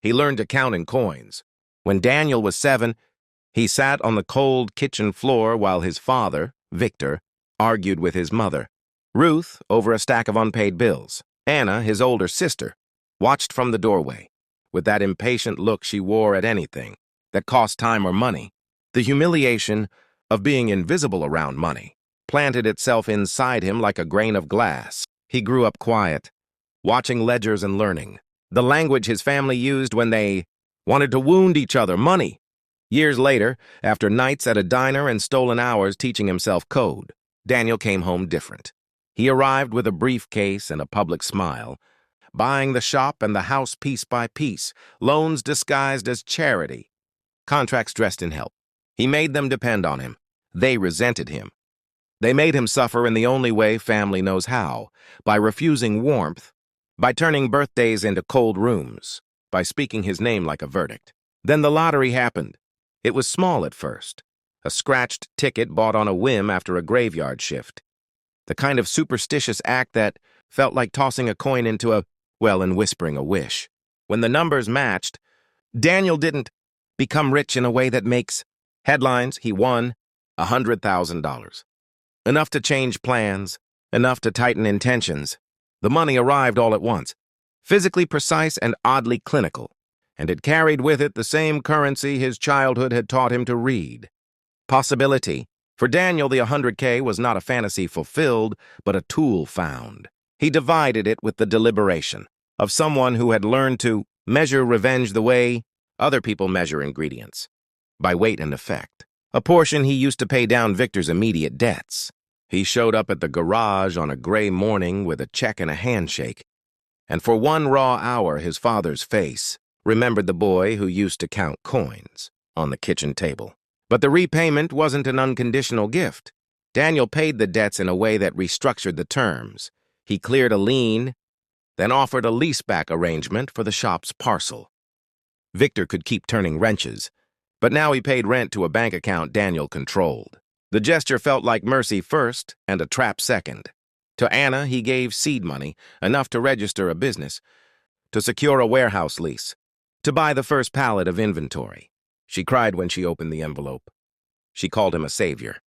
He learned to count in coins. When Daniel was 7, he sat on the cold kitchen floor while his father, Victor, argued with his mother. Ruth, over a stack of unpaid bills. Anna, his older sister, watched from the doorway, with that impatient look she wore at anything that cost time or money. The humiliation of being invisible around money planted itself inside him like a grain of glass. He grew up quiet, watching ledgers and learning the language his family used when they wanted to wound each other, money. Years later, after nights at a diner and stolen hours teaching himself code, Daniel came home different. He arrived with a briefcase and a public smile, buying the shop and the house piece by piece, loans disguised as charity, contracts dressed in help. He made them depend on him. They resented him. They made him suffer in the only way family knows how, by refusing warmth, by turning birthdays into cold rooms, by speaking his name like a verdict. Then the lottery happened. It was small at first, a scratched ticket bought on a whim after a graveyard shift. The kind of superstitious act that felt like tossing a coin into and whispering a wish. When the numbers matched, Daniel didn't become rich in a way that makes headlines. He won $100,000. Enough to change plans, enough to tighten intentions. The money arrived all at once, physically precise and oddly clinical, and it carried with it the same currency his childhood had taught him to read. Possibility. For Daniel, the 100K was not a fantasy fulfilled, but a tool found. He divided it with the deliberation of someone who had learned to measure revenge the way other people measure ingredients, by weight and effect. A portion he used to pay down Victor's immediate debts. He showed up at the garage on a gray morning with a check and a handshake, and for one raw hour his father's face remembered the boy who used to count coins on the kitchen table. But the repayment wasn't an unconditional gift. Daniel paid the debts in a way that restructured the terms. He cleared a lien, then offered a leaseback arrangement for the shop's parcel. Victor could keep turning wrenches, but now he paid rent to a bank account Daniel controlled. The gesture felt like mercy first and a trap second. To Anna, he gave seed money, enough to register a business, to secure a warehouse lease, to buy the first pallet of inventory. She cried when she opened the envelope. She called him a savior.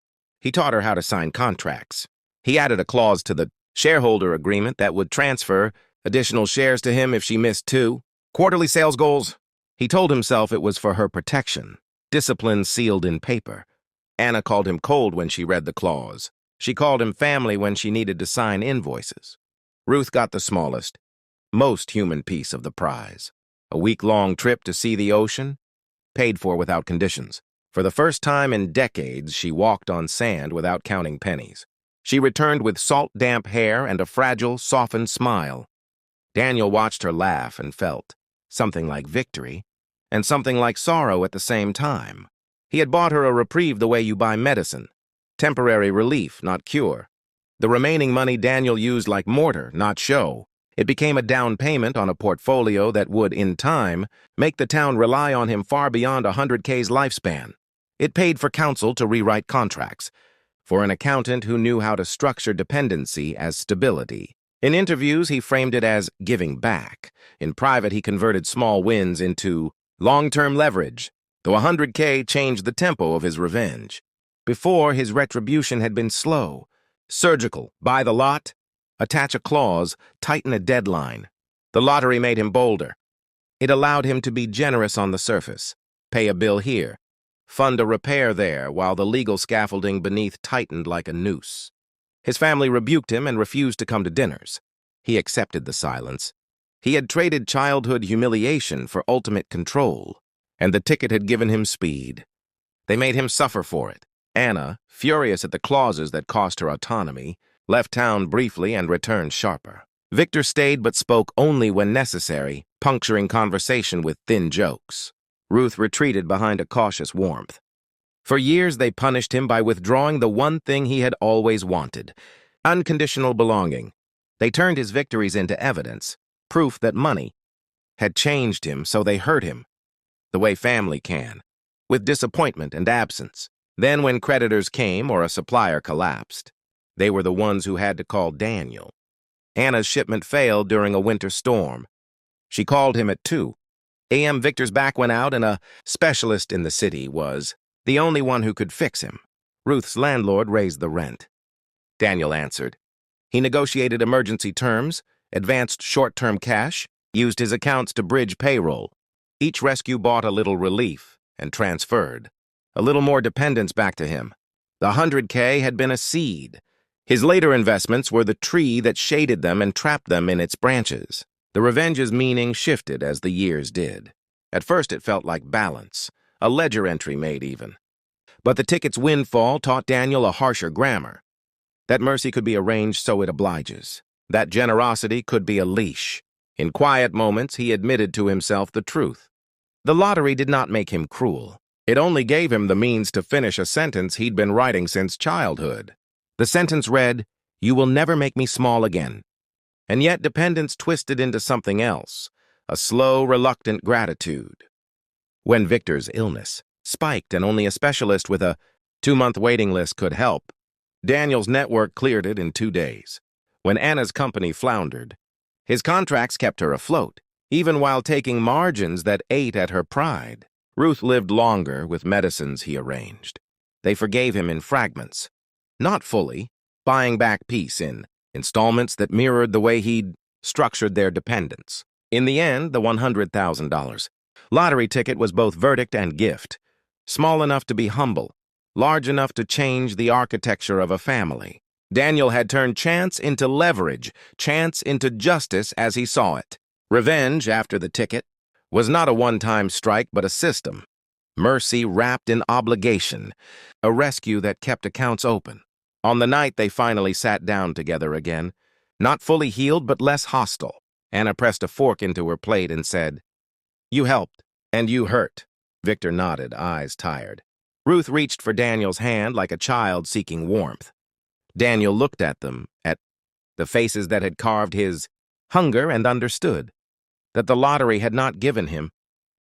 He taught her how to sign contracts. He added a clause to the shareholder agreement that would transfer additional shares to him if she missed 2 quarterly sales goals. He told himself it was for her protection, discipline sealed in paper. Anna called him cold when she read the clause. She called him family when she needed to sign invoices. Ruth got the smallest, most human piece of the prize. A week-long trip to see the ocean, paid for without conditions. For the first time in decades, she walked on sand without counting pennies. She returned with salt-damp hair and a fragile, softened smile. Daniel watched her laugh and felt something like victory and something like sorrow at the same time. He had bought her a reprieve the way you buy medicine. Temporary relief, not cure. The remaining money Daniel used like mortar, not show. It became a down payment on a portfolio that would, in time, make the town rely on him far beyond 100K's lifespan. It paid for counsel to rewrite contracts, for an accountant who knew how to structure dependency as stability. In interviews, he framed it as giving back. In private, he converted small wins into long-term leverage, though 100K changed the tempo of his revenge. Before, his retribution had been slow, surgical, buy the lot, attach a clause, tighten a deadline. The lottery made him bolder. It allowed him to be generous on the surface, pay a bill here, fund a repair there, while the legal scaffolding beneath tightened like a noose. His family rebuked him and refused to come to dinners. He accepted the silence. He had traded childhood humiliation for ultimate control, and the ticket had given him speed. They made him suffer for it. Anna, furious at the clauses that cost her autonomy, left town briefly and returned sharper. Victor stayed but spoke only when necessary, puncturing conversation with thin jokes. Ruth retreated behind a cautious warmth. For years they punished him by withdrawing the one thing he had always wanted, unconditional belonging. They turned his victories into evidence, proof that money had changed him, so they hurt him, the way family can, with disappointment and absence. Then when creditors came or a supplier collapsed, they were the ones who had to call Daniel. Anna's shipment failed during a winter storm. She called him at 2. A.M. Victor's back went out, and a specialist in the city was the only one who could fix him. Ruth's landlord raised the rent. Daniel answered. He negotiated emergency terms, advanced short-term cash, used his accounts to bridge payroll. Each rescue bought a little relief and transferred. A little more dependence back to him. The $100K had been a seed. His later investments were the tree that shaded them and trapped them in its branches. The revenge's meaning shifted as the years did. At first it felt like balance, a ledger entry made even. But the ticket's windfall taught Daniel a harsher grammar. That mercy could be arranged so it obliges. That generosity could be a leash. In quiet moments, he admitted to himself the truth. The lottery did not make him cruel. It only gave him the means to finish a sentence he'd been writing since childhood. The sentence read, "You will never make me small again." And yet dependence twisted into something else, a slow, reluctant gratitude. When Victor's illness spiked and only a specialist with a 2-month waiting list could help, Daniel's network cleared it in 2 days. When Anna's company floundered, his contracts kept her afloat, even while taking margins that ate at her pride. Ruth lived longer with medicines he arranged. They forgave him in fragments, not fully, buying back peace in installments that mirrored the way he'd structured their dependence. In the end, the $100,000 lottery ticket was both verdict and gift, small enough to be humble, large enough to change the architecture of a family. Daniel had turned chance into leverage, chance into justice as he saw it. Revenge, after the ticket, was not a one-time strike but a system. Mercy wrapped in obligation, a rescue that kept accounts open. On the night they finally sat down together again, not fully healed but less hostile, Anna pressed a fork into her plate and said, "You helped, and you hurt." Victor nodded, eyes tired. Ruth reached for Daniel's hand like a child seeking warmth. Daniel looked at them, at the faces that had carved his hunger, and understood that the lottery had not given him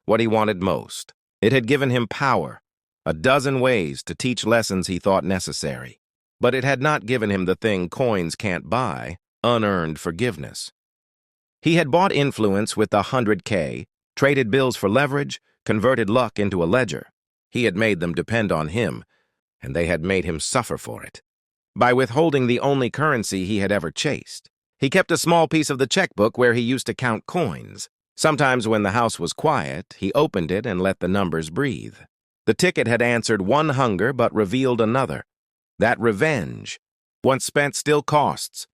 what he wanted most. It had given him power, a dozen ways to teach lessons he thought necessary. But it had not given him the thing coins can't buy, unearned forgiveness. He had bought influence with the $100K, traded bills for leverage, converted luck into a ledger. He had made them depend on him, and they had made him suffer for it. By withholding the only currency he had ever chased. He kept a small piece of the checkbook where he used to count coins. Sometimes when the house was quiet, he opened it and let the numbers breathe. The ticket had answered one hunger but revealed another. That revenge, once spent, still costs,